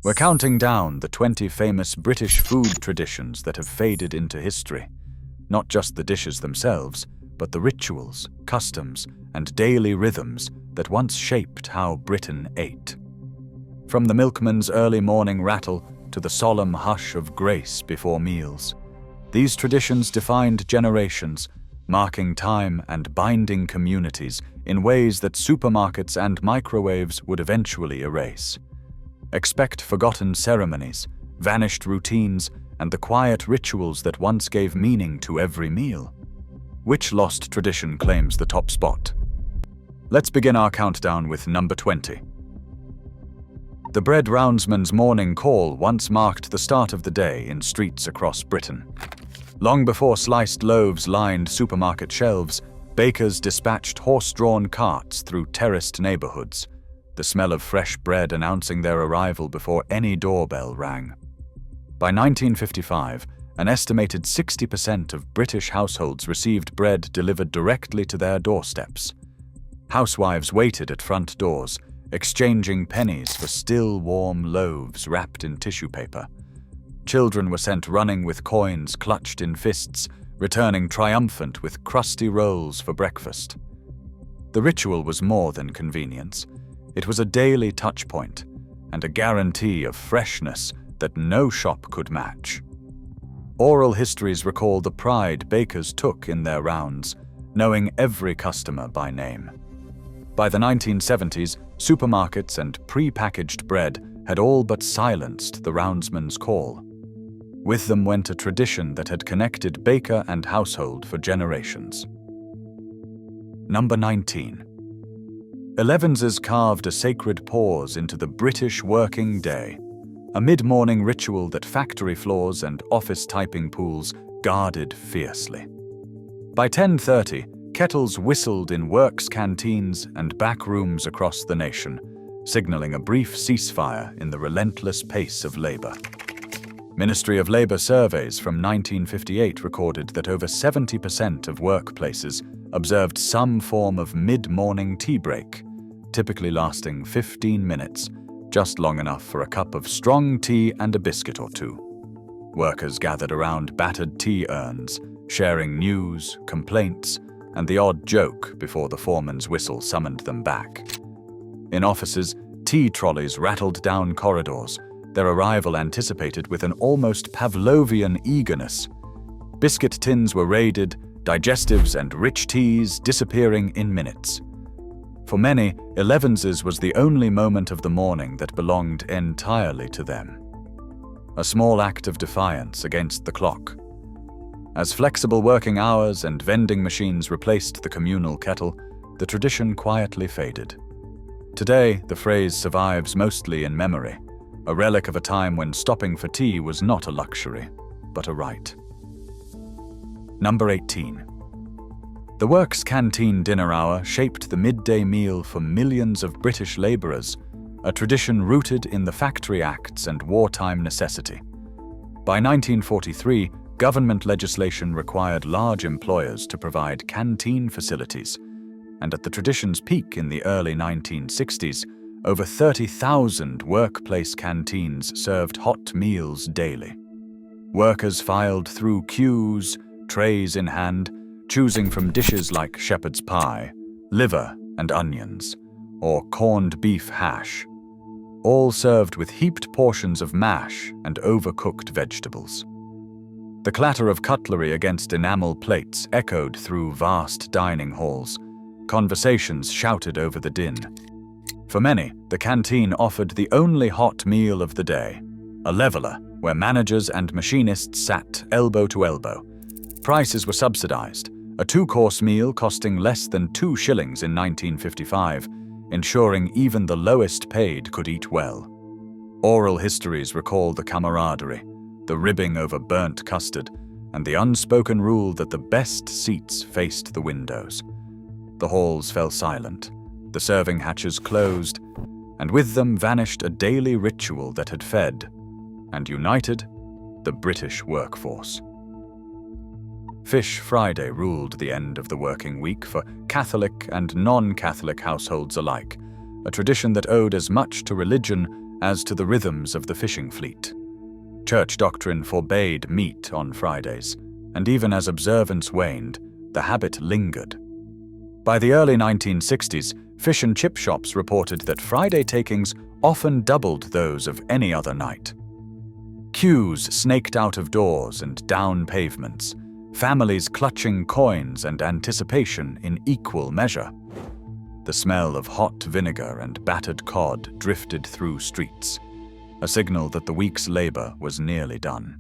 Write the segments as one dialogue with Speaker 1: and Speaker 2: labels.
Speaker 1: We're counting down the 20 famous British food traditions that have faded into history. Not just the dishes themselves, but the rituals, customs, and daily rhythms that once shaped how Britain ate. From the milkman's early morning rattle to the solemn hush of grace before meals, these traditions defined generations, marking time and binding communities in ways that supermarkets and microwaves would eventually erase. Expect forgotten ceremonies, vanished routines, and the quiet rituals that once gave meaning to every meal. Which lost tradition claims the top spot? Let's begin our countdown with number 20. The bread roundsman's morning call once marked the start of the day in streets across Britain. Long before sliced loaves lined supermarket shelves, bakers dispatched horse-drawn carts through terraced neighborhoods, the smell of fresh bread announcing their arrival before any doorbell rang. By 1955, an estimated 60% of British households received bread delivered directly to their doorsteps. Housewives waited at front doors, exchanging pennies for still warm loaves wrapped in tissue paper. Children were sent running with coins clutched in fists, returning triumphant with crusty rolls for breakfast. The ritual was more than convenience. It was a daily touchpoint and a guarantee of freshness that no shop could match. Oral histories recall the pride bakers took in their rounds, knowing every customer by name. By the 1970s, supermarkets and pre-packaged bread had all but silenced the roundsman's call. With them went a tradition that had connected baker and household for generations. Number 19. Elevenses carved a sacred pause into the British working day, a mid-morning ritual that factory floors and office typing pools guarded fiercely. By 10:30, kettles whistled in works canteens and back rooms across the nation, signaling a brief ceasefire in the relentless pace of labor. Ministry of Labor surveys from 1958 recorded that over 70% of workplaces observed some form of mid-morning tea break, typically lasting 15 minutes, just long enough for a cup of strong tea and a biscuit or two. Workers gathered around battered tea urns, sharing news, complaints, and the odd joke before the foreman's whistle summoned them back. In offices, tea trolleys rattled down corridors, their arrival anticipated with an almost Pavlovian eagerness. Biscuit tins were raided, digestives and rich teas disappearing in minutes. For many, Elevenses was the only moment of the morning that belonged entirely to them. A small act of defiance against the clock. As flexible working hours and vending machines replaced the communal kettle, the tradition quietly faded. Today, the phrase survives mostly in memory, a relic of a time when stopping for tea was not a luxury, but a right. Number 18. The works canteen dinner hour shaped the midday meal for millions of British labourers, a tradition rooted in the Factory Acts and wartime necessity. By 1943, government legislation required large employers to provide canteen facilities, and at the tradition's peak in the early 1960s, over 30,000 workplace canteens served hot meals daily. Workers filed through queues, trays in hand, choosing from dishes like shepherd's pie, liver and onions, or corned beef hash, all served with heaped portions of mash and overcooked vegetables. The clatter of cutlery against enamel plates echoed through vast dining halls, conversations shouted over the din. For many, the canteen offered the only hot meal of the day, a leveler where managers and machinists sat elbow to elbow. Prices were subsidized, a two-course meal costing less than 2 shillings in 1955, ensuring even the lowest paid could eat well. Oral histories recall the camaraderie, the ribbing over burnt custard, and the unspoken rule that the best seats faced the windows. The halls fell silent, the serving hatches closed, and with them vanished a daily ritual that had fed and united the British workforce. Fish Friday ruled the end of the working week for Catholic and non-Catholic households alike, a tradition that owed as much to religion as to the rhythms of the fishing fleet. Church doctrine forbade meat on Fridays, and even as observance waned, the habit lingered. By the early 1960s, fish and chip shops reported that Friday takings often doubled those of any other night. Queues snaked out of doors and down pavements, families clutching coins and anticipation in equal measure. The smell of hot vinegar and battered cod drifted through streets, a signal that the week's labor was nearly done.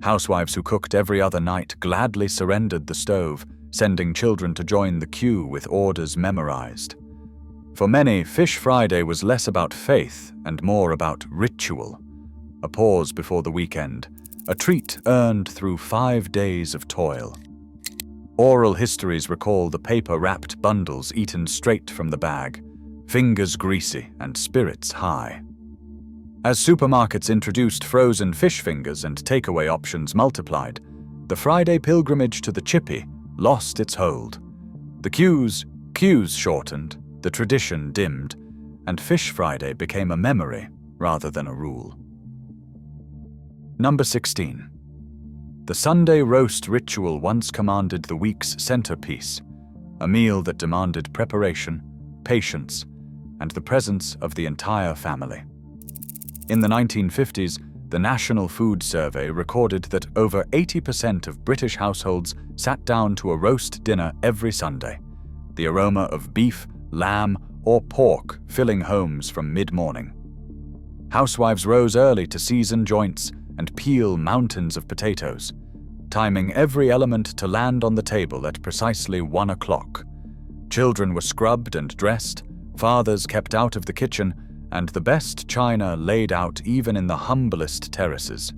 Speaker 1: Housewives who cooked every other night gladly surrendered the stove, sending children to join the queue with orders memorized. For many, Fish Friday was less about faith and more about ritual, a pause before the weekend, a treat earned through 5 days of toil. Oral histories recall the paper-wrapped bundles eaten straight from the bag, fingers greasy and spirits high. As supermarkets introduced frozen fish fingers and takeaway options multiplied, the Friday pilgrimage to the chippy lost its hold. The queues shortened, the tradition dimmed, and Fish Friday became a memory rather than a rule. Number 16. The Sunday roast ritual once commanded the week's centerpiece, a meal that demanded preparation, patience, and the presence of the entire family. In the 1950s, the National Food Survey recorded that over 80% of British households sat down to a roast dinner every Sunday, the aroma of beef, lamb, or pork filling homes from mid-morning. Housewives rose early to season joints and peel mountains of potatoes, timing every element to land on the table at precisely 1 o'clock. Children were scrubbed and dressed, fathers kept out of the kitchen, and the best china laid out even in the humblest terraces.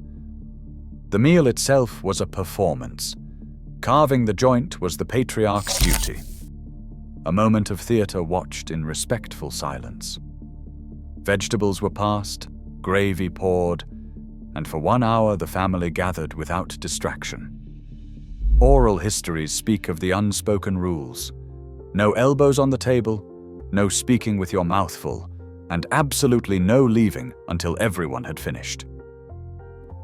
Speaker 1: The meal itself was a performance. Carving the joint was the patriarch's duty. A moment of theater watched in respectful silence. Vegetables were passed, gravy poured, and for 1 hour the family gathered without distraction. Oral histories speak of the unspoken rules. No elbows on the table, no speaking with your mouth full, and absolutely no leaving until everyone had finished.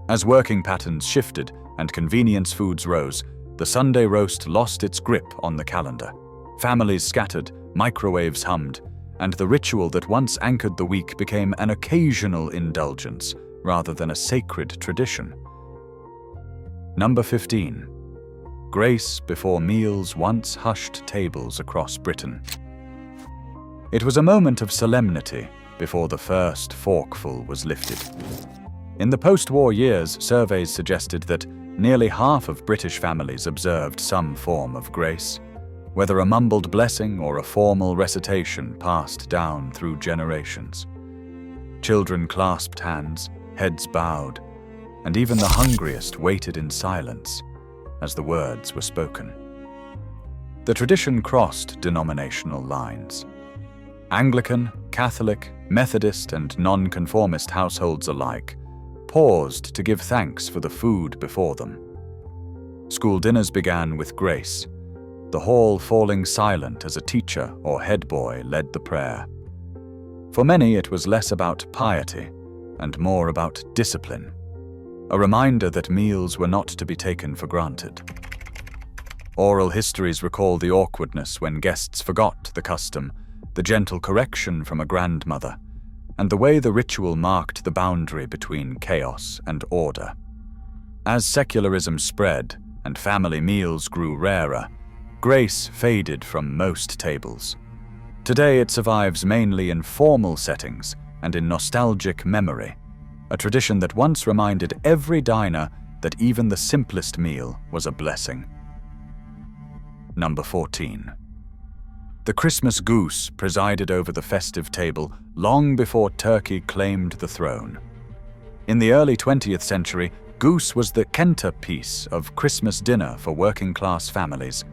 Speaker 1: As working patterns shifted and convenience foods rose, the Sunday roast lost its grip on the calendar. Families scattered, microwaves hummed, and the ritual that once anchored the week became an occasional indulgence rather than a sacred tradition. Number 15. Grace before meals once hushed tables across Britain. It was a moment of solemnity before the first forkful was lifted. In the post-war years, surveys suggested that nearly half of British families observed some form of grace, whether a mumbled blessing or a formal recitation passed down through generations. Children clasped hands, heads bowed, and even the hungriest waited in silence as the words were spoken. The tradition crossed denominational lines. Anglican, Catholic, Methodist, and non-conformist households alike paused to give thanks for the food before them. School dinners began with grace, the hall falling silent as a teacher or head boy led the prayer. For many, it was less about piety and more about discipline, a reminder that meals were not to be taken for granted. Oral histories recall the awkwardness when guests forgot the custom, the gentle correction from a grandmother, and the way the ritual marked the boundary between chaos and order. As secularism spread and family meals grew rarer, grace faded from most tables. Today it survives mainly in formal settings and in nostalgic memory, a tradition that once reminded every diner that even the simplest meal was a blessing. Number 14. The Christmas goose presided over the festive table long before turkey claimed the throne. In the early 20th century, goose was the centerpiece of Christmas dinner for working-class families.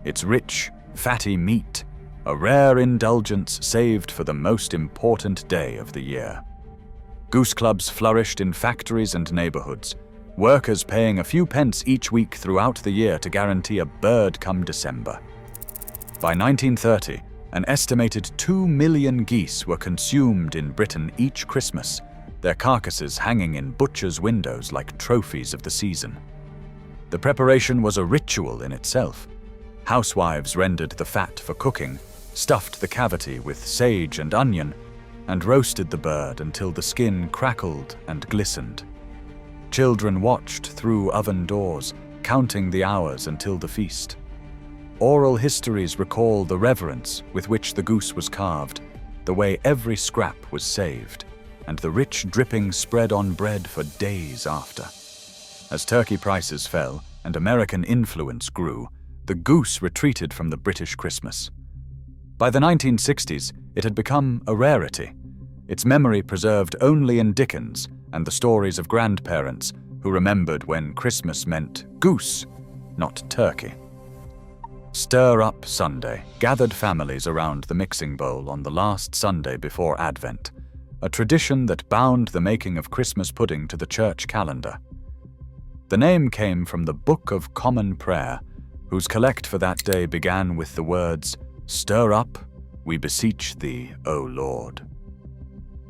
Speaker 1: Its rich, fatty meat, a rare indulgence saved for the most important day of the year. Goose clubs flourished in factories and neighborhoods, workers paying a few pence each week throughout the year to guarantee a bird come December. By 1930, An estimated 2 million geese were consumed in Britain each Christmas, their carcasses hanging in butchers' windows like trophies of the season. The preparation was a ritual in itself. Housewives rendered the fat for cooking, stuffed the cavity with sage and onion, and roasted the bird until the skin crackled and glistened. Children watched through oven doors, counting the hours until the feast. Oral histories recall the reverence with which the goose was carved, the way every scrap was saved, and the rich drippings spread on bread for days after. As turkey prices fell and American influence grew, the goose retreated from the British Christmas. By the 1960s, it had become a rarity, its memory preserved only in Dickens and the stories of grandparents who remembered when Christmas meant goose, not turkey. Stir-up Sunday gathered families around the mixing bowl on the last Sunday before Advent, a tradition that bound the making of Christmas pudding to the church calendar. The name came from the Book of Common Prayer, whose collect for that day began with the words, "Stir up, we beseech thee, O Lord."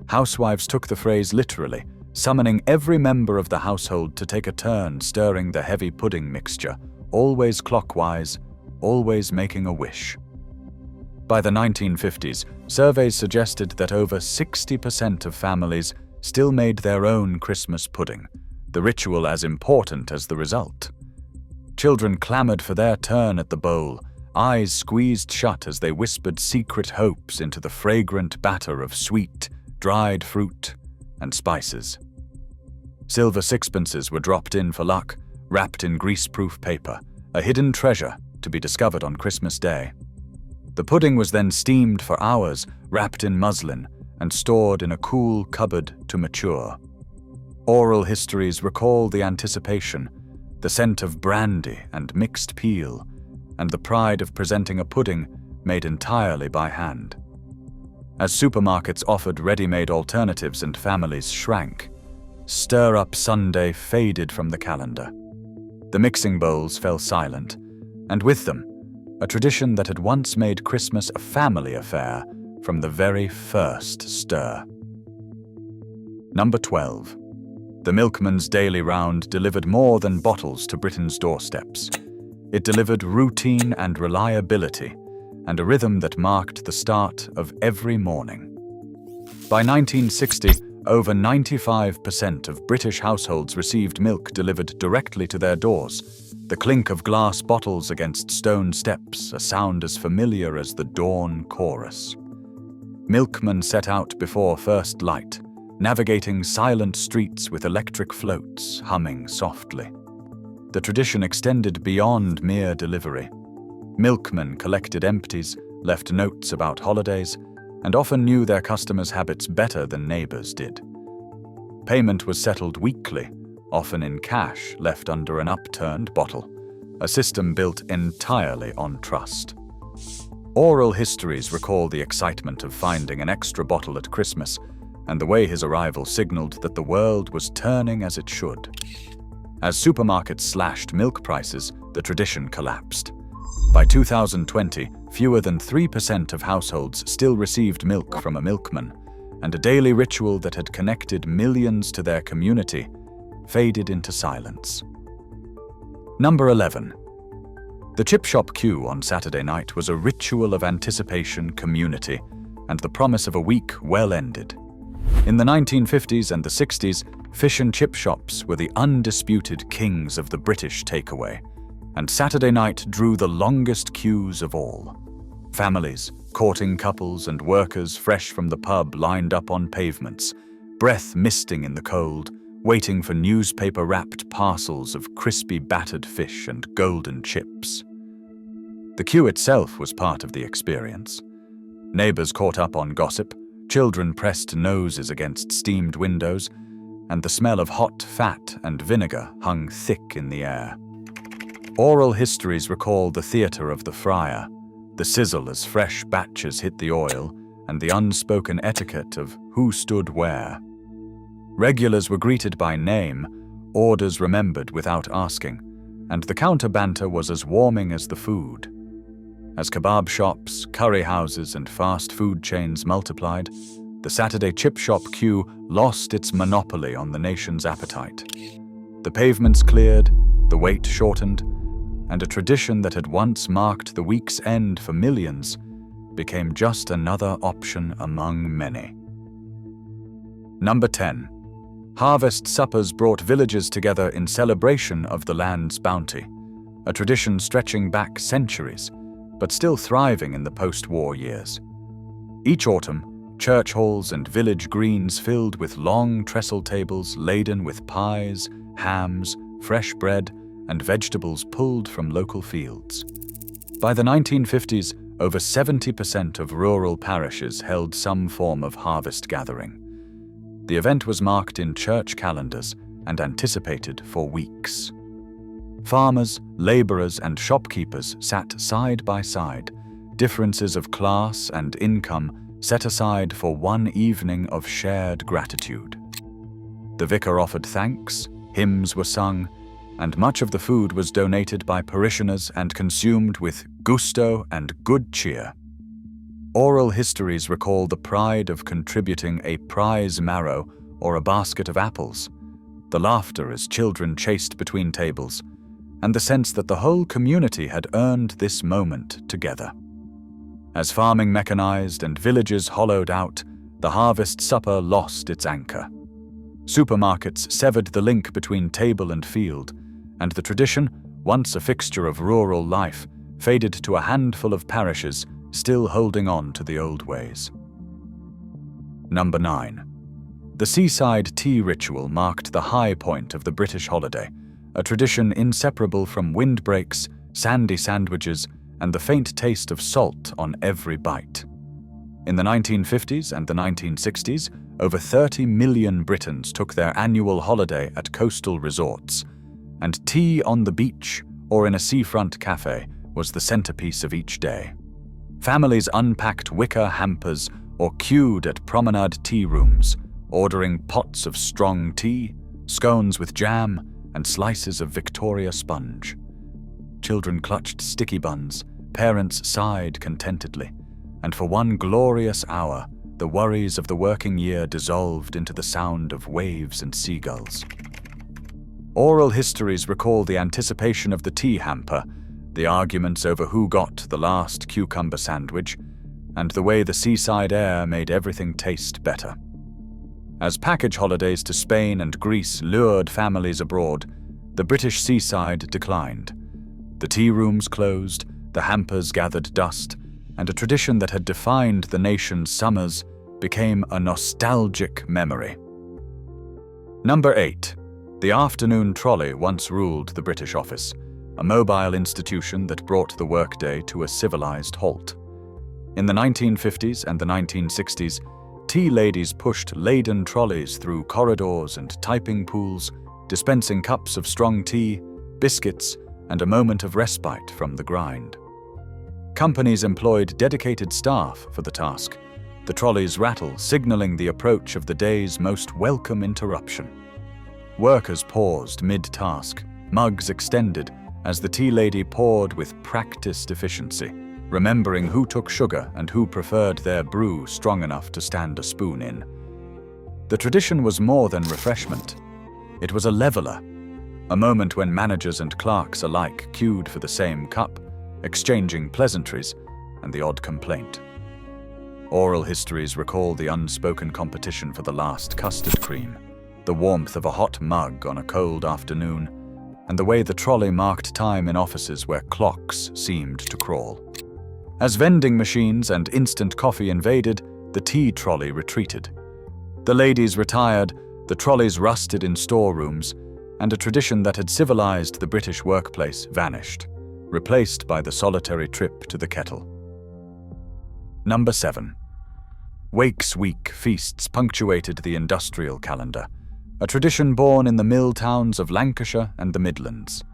Speaker 1: Housewives took the phrase literally, summoning every member of the household to take a turn stirring the heavy pudding mixture, always clockwise, always making a wish. By the 1950s, surveys suggested that over 60% of families still made their own Christmas pudding, the ritual as important as the result. Children clamored for their turn at the bowl, eyes squeezed shut as they whispered secret hopes into the fragrant batter of sweet, dried fruit and spices. Silver sixpences were dropped in for luck, wrapped in greaseproof paper, a hidden treasure to be discovered on Christmas Day. The pudding was then steamed for hours, wrapped in muslin, and stored in a cool cupboard to mature. Oral histories recall the anticipation, the scent of brandy and mixed peel, and the pride of presenting a pudding made entirely by hand. As supermarkets offered ready-made alternatives and families shrank, Stir-up Sunday faded from the calendar. The mixing bowls fell silent, and with them, a tradition that had once made Christmas a family affair from the very first stir. Number 12. The milkman's daily round delivered more than bottles to Britain's doorsteps. It delivered routine and reliability, and a rhythm that marked the start of every morning. By 1960, over 95% of British households received milk delivered directly to their doors, the clink of glass bottles against stone steps, a sound as familiar as the dawn chorus. Milkmen set out before first light, navigating silent streets with electric floats humming softly. The tradition extended beyond mere delivery. Milkmen collected empties, left notes about holidays, and often knew their customers' habits better than neighbors did. Payment was settled weekly, often in cash left under an upturned bottle, a system built entirely on trust. Oral histories recall the excitement of finding an extra bottle at Christmas, and the way his arrival signaled that the world was turning as it should. As supermarkets slashed milk prices, the tradition collapsed. By 2020, fewer than 3% of households still received milk from a milkman, and a daily ritual that had connected millions to their community faded into silence. Number 11. The chip shop queue on Saturday night was a ritual of anticipation, community, and the promise of a week well ended. In the 1950s and the 60s, fish and chip shops were the undisputed kings of the British takeaway, and Saturday night drew the longest queues of all. Families, courting couples, and workers fresh from the pub lined up on pavements, breath misting in the cold, waiting for newspaper-wrapped parcels of crispy battered fish and golden chips. The queue itself was part of the experience. Neighbors caught up on gossip, children pressed noses against steamed windows, and the smell of hot fat and vinegar hung thick in the air. Oral histories recall the theatre of the fryer, the sizzle as fresh batches hit the oil, and the unspoken etiquette of who stood where. Regulars were greeted by name, orders remembered without asking, and the counter banter was as warming as the food. As kebab shops, curry houses, and fast food chains multiplied, the Saturday chip shop queue lost its monopoly on the nation's appetite. The pavements cleared, the wait shortened, and a tradition that had once marked the week's end for millions became just another option among many. Number 10. Harvest suppers brought villagers together in celebration of the land's bounty, a tradition stretching back centuries, but still thriving in the post-war years. Each autumn, church halls and village greens filled with long trestle tables laden with pies, hams, fresh bread, and vegetables pulled from local fields. By the 1950s, over 70% of rural parishes held some form of harvest gathering. The event was marked in church calendars and anticipated for weeks. Farmers, laborers, and shopkeepers sat side by side, differences of class and income set aside for one evening of shared gratitude. The vicar offered thanks, hymns were sung, and much of the food was donated by parishioners and consumed with gusto and good cheer. Oral histories recall the pride of contributing a prize marrow or a basket of apples, the laughter as children chased between tables, and the sense that the whole community had earned this moment together. As farming mechanized and villages hollowed out, the harvest supper lost its anchor. Supermarkets severed the link between table and field, and the tradition, once a fixture of rural life, faded to a handful of parishes still holding on to the old ways. Number 9. The Seaside tea ritual marked the high point of the British holiday, a tradition inseparable from windbreaks, sandy sandwiches, and the faint taste of salt on every bite. In the 1950s and the 1960s, over 30 million Britons took their annual holiday at coastal resorts, and tea on the beach or in a seafront cafe was the centerpiece of each day. Families unpacked wicker hampers or queued at promenade tea rooms, ordering pots of strong tea, scones with jam, and slices of Victoria sponge. Children clutched sticky buns, parents sighed contentedly, and for one glorious hour, the worries of the working year dissolved into the sound of waves and seagulls. Oral histories recall the anticipation of the tea hamper, the arguments over who got the last cucumber sandwich, and the way the seaside air made everything taste better. As package holidays to Spain and Greece lured families abroad, the British seaside declined. The tea rooms closed, the hampers gathered dust, and a tradition that had defined the nation's summers became a nostalgic memory. Number 8. The afternoon trolley once ruled the British office, a mobile institution that brought the workday to a civilized halt. In the 1950s and the 1960s, tea ladies pushed laden trolleys through corridors and typing pools, dispensing cups of strong tea, biscuits, and a moment of respite from the grind. Companies employed dedicated staff for the task, the trolley's rattle signaling the approach of the day's most welcome interruption. Workers paused mid-task, mugs extended, as the tea lady poured with practiced efficiency, remembering who took sugar and who preferred their brew strong enough to stand a spoon in. The tradition was more than refreshment. It was a leveler, a moment when managers and clerks alike queued for the same cup, exchanging pleasantries and the odd complaint. Oral histories recall the unspoken competition for the last custard cream, the warmth of a hot mug on a cold afternoon, and the way the trolley marked time in offices where clocks seemed to crawl. As vending machines and instant coffee invaded, the tea trolley retreated. The ladies retired, the trolleys rusted in storerooms, and a tradition that had civilized the British workplace vanished, replaced by the solitary trip to the kettle. Number 7. Wakes Week feasts punctuated the industrial calendar, a tradition born in the mill towns of Lancashire and the Midlands.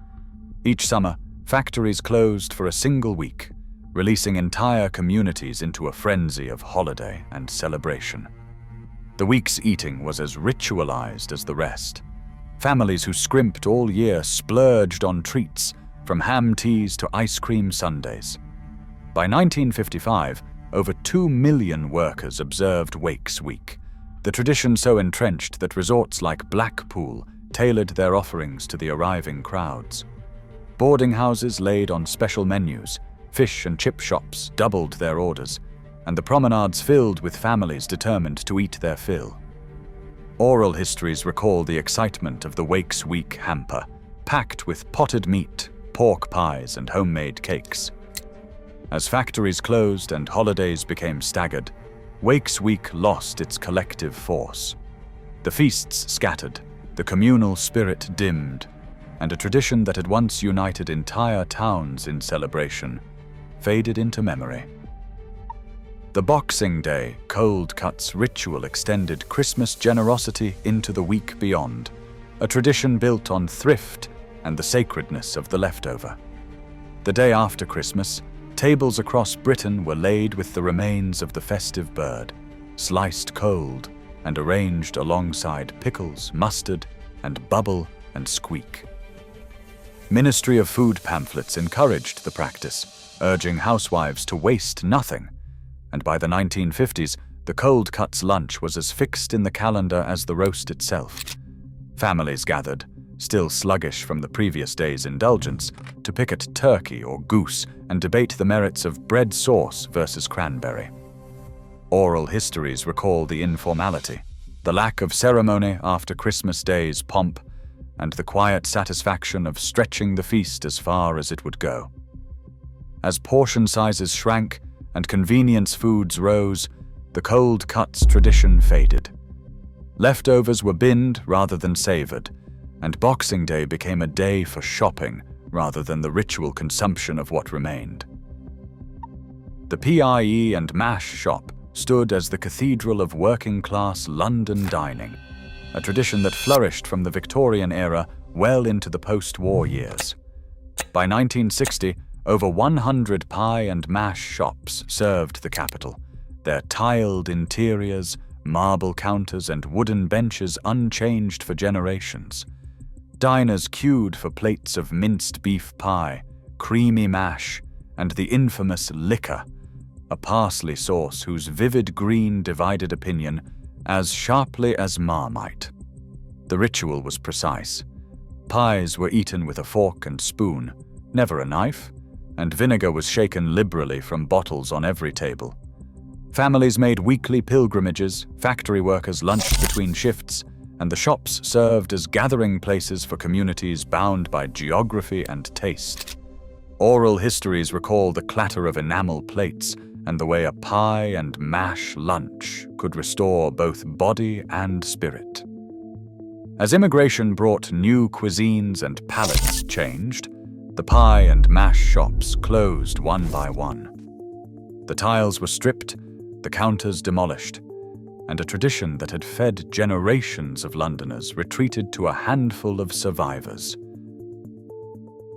Speaker 1: Each summer, factories closed for a single week, releasing entire communities into a frenzy of holiday and celebration. The week's eating was as ritualized as the rest. Families who scrimped all year splurged on treats, from ham teas to ice cream sundaes. By 1955, over 2 million workers observed Wakes Week, the tradition so entrenched that resorts like Blackpool tailored their offerings to the arriving crowds. Boarding houses laid on special menus, fish and chip shops doubled their orders, and the promenades filled with families determined to eat their fill. Oral histories recall the excitement of the Wakes Week hamper, packed with potted meat, pork pies, and homemade cakes. As factories closed and holidays became staggered, Wakes Week lost its collective force. The feasts scattered, the communal spirit dimmed, and a tradition that had once united entire towns in celebration faded into memory. The Boxing Day cold cuts ritual extended Christmas generosity into the week beyond, a tradition built on thrift and the sacredness of the leftover. The day after Christmas, tables across Britain were laid with the remains of the festive bird, sliced cold and arranged alongside pickles, mustard, and bubble and squeak. Ministry of Food pamphlets encouraged the practice, urging housewives to waste nothing, and by the 1950s, the cold cuts lunch was as fixed in the calendar as the roast itself. Families gathered, still sluggish from the previous day's indulgence, to pick at turkey or goose and debate the merits of bread sauce versus cranberry. Oral histories recall the informality, the lack of ceremony after Christmas Day's pomp, and the quiet satisfaction of stretching the feast as far as it would go. As portion sizes shrank and convenience foods rose, the cold cuts tradition faded. Leftovers were binned rather than savored, and Boxing Day became a day for shopping rather than the ritual consumption of what remained. The PIE and MASH shop stood as the cathedral of working-class London dining, a tradition that flourished from the Victorian era well into the post-war years. By 1960, over 100 pie and mash shops served the capital, their tiled interiors, marble counters, and wooden benches unchanged for generations. Diners queued for plates of minced beef pie, creamy mash, and the infamous liquor, a parsley sauce whose vivid green divided opinion as sharply as Marmite. The ritual was precise. Pies were eaten with a fork and spoon, never a knife, and vinegar was shaken liberally from bottles on every table. Families made weekly pilgrimages, factory workers lunched between shifts, and the shops served as gathering places for communities bound by geography and taste. Oral histories recall the clatter of enamel plates and the way a pie and mash lunch could restore both body and spirit. As immigration brought new cuisines and palates changed, the pie and mash shops closed one by one. The tiles were stripped, the counters demolished, and a tradition that had fed generations of Londoners retreated to a handful of survivors.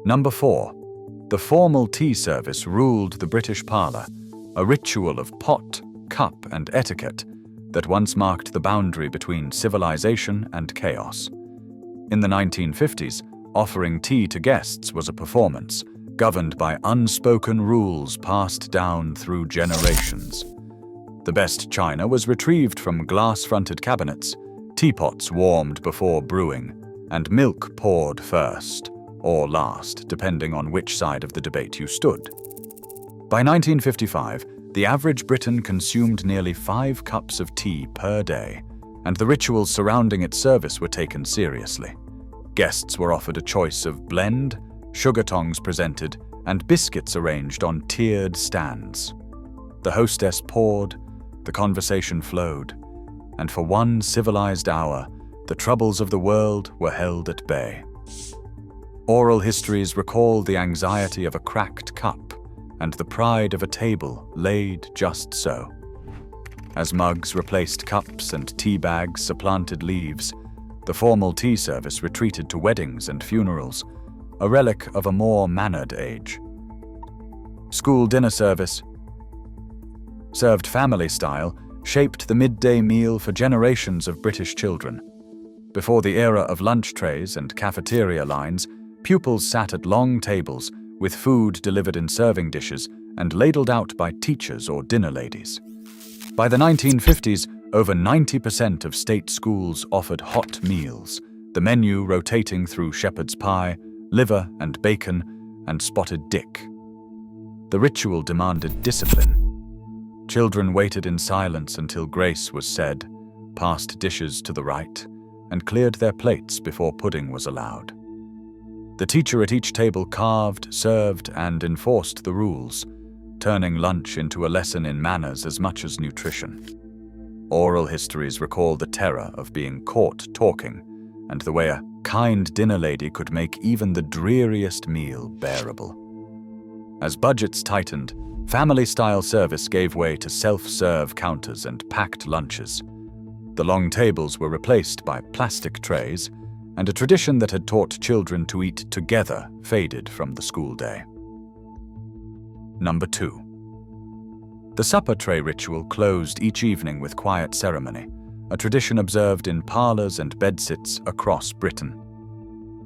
Speaker 1: Number 4. The formal tea service ruled the British parlour, a ritual of pot, cup, and etiquette that once marked the boundary between civilization and chaos. In the 1950s, offering tea to guests was a performance, governed by unspoken rules passed down through generations. The best china was retrieved from glass-fronted cabinets, teapots warmed before brewing, and milk poured first, or last, depending on which side of the debate you stood. By 1955, the average Briton consumed nearly 5 cups of tea per day, and the rituals surrounding its service were taken seriously. Guests were offered a choice of blend, sugar tongs presented, and biscuits arranged on tiered stands. The hostess poured, the conversation flowed, and for one civilized hour, the troubles of the world were held at bay. Oral histories recall the anxiety of a cracked cup and the pride of a table laid just so. As mugs replaced cups and tea bags supplanted leaves, the formal tea service retreated to weddings and funerals, a relic of a more mannered age. School dinner service, served family style, shaped the midday meal for generations of British children. Before the era of lunch trays and cafeteria lines, pupils sat at long tables, with food delivered in serving dishes and ladled out by teachers or dinner ladies. By the 1950s, over 90% of state schools offered hot meals, the menu rotating through shepherd's pie, liver and bacon, and spotted dick. The ritual demanded discipline. Children waited in silence until grace was said, passed dishes to the right, and cleared their plates before pudding was allowed. The teacher at each table carved, served, and enforced the rules, turning lunch into a lesson in manners as much as nutrition. Oral histories recall the terror of being caught talking, and the way a kind dinner lady could make even the dreariest meal bearable. As budgets tightened, family-style service gave way to self-serve counters and packed lunches. The long tables were replaced by plastic trays, and a tradition that had taught children to eat together faded from the school day. Number 2. The supper tray ritual closed each evening with quiet ceremony, a tradition observed in parlors and bedsits across Britain.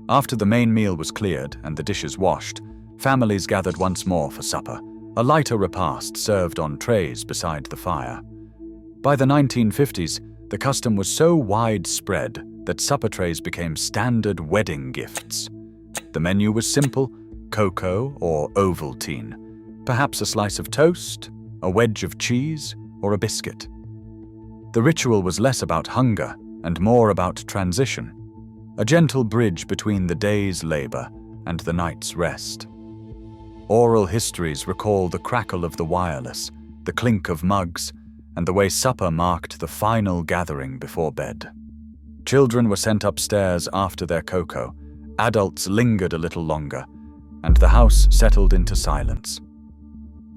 Speaker 1: After the main meal was cleared and the dishes washed, families gathered once more for supper, a lighter repast served on trays beside the fire. By the 1950s, the custom was so widespread that supper trays became standard wedding gifts. The menu was simple: cocoa or Ovaltine, perhaps a slice of toast, a wedge of cheese, or a biscuit. The ritual was less about hunger and more about transition, a gentle bridge between the day's labor and the night's rest. Oral histories recall the crackle of the wireless, the clink of mugs, and the way supper marked the final gathering before bed. Children were sent upstairs after their cocoa, adults lingered a little longer, and the house settled into silence.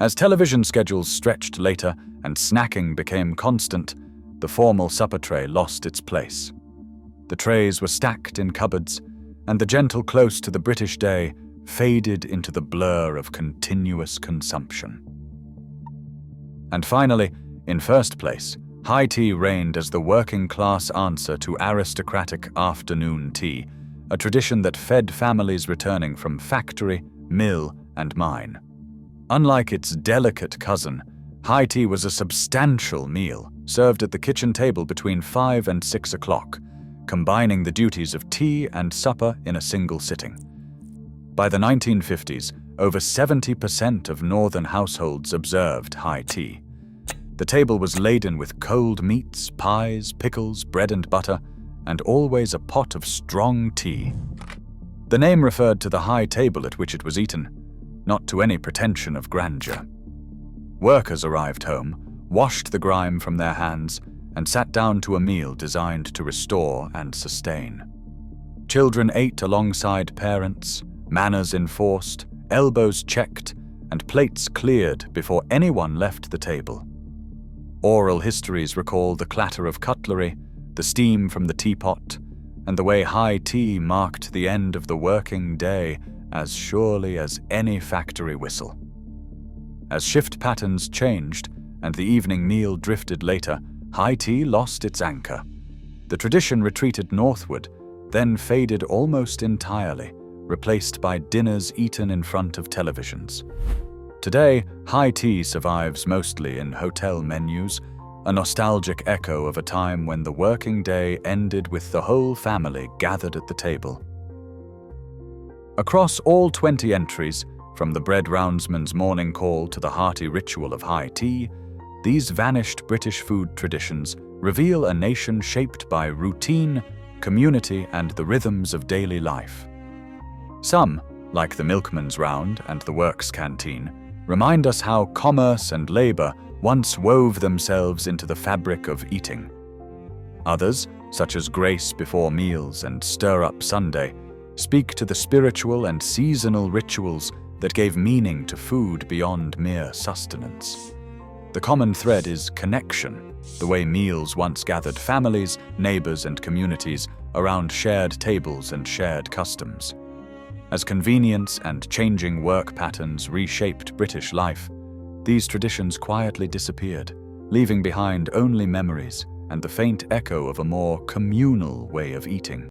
Speaker 1: As television schedules stretched later and snacking became constant, the formal supper tray lost its place. The trays were stacked in cupboards, and the gentle close to the British day faded into the blur of continuous consumption. And finally, in first place, high tea reigned as the working-class answer to aristocratic afternoon tea, a tradition that fed families returning from factory, mill, and mine. Unlike its delicate cousin, high tea was a substantial meal served at the kitchen table between 5 and 6 o'clock, combining the duties of tea and supper in a single sitting. By the 1950s, over 70% of northern households observed high tea. The table was laden with cold meats, pies, pickles, bread and butter, and always a pot of strong tea. The name referred to the high table at which it was eaten, not to any pretension of grandeur. Workers arrived home, washed the grime from their hands, and sat down to a meal designed to restore and sustain. Children ate alongside parents, manners enforced, elbows checked, and plates cleared before anyone left the table. Oral histories recall the clatter of cutlery, the steam from the teapot, and the way high tea marked the end of the working day as surely as any factory whistle. As shift patterns changed and the evening meal drifted later, high tea lost its anchor. The tradition retreated northward, then faded almost entirely, replaced by dinners eaten in front of televisions. Today, high tea survives mostly in hotel menus, a nostalgic echo of a time when the working day ended with the whole family gathered at the table. Across all 20 entries, from the bread roundsman's morning call to the hearty ritual of high tea, these vanished British food traditions reveal a nation shaped by routine, community, and the rhythms of daily life. Some, like the Milkman's round and the works canteen, remind us how commerce and labor once wove themselves into the fabric of eating. Others, such as grace before meals and stir-up Sunday, speak to the spiritual and seasonal rituals that gave meaning to food beyond mere sustenance. The common thread is connection, the way meals once gathered families, neighbors, and communities around shared tables and shared customs. As convenience and changing work patterns reshaped British life, these traditions quietly disappeared, leaving behind only memories and the faint echo of a more communal way of eating.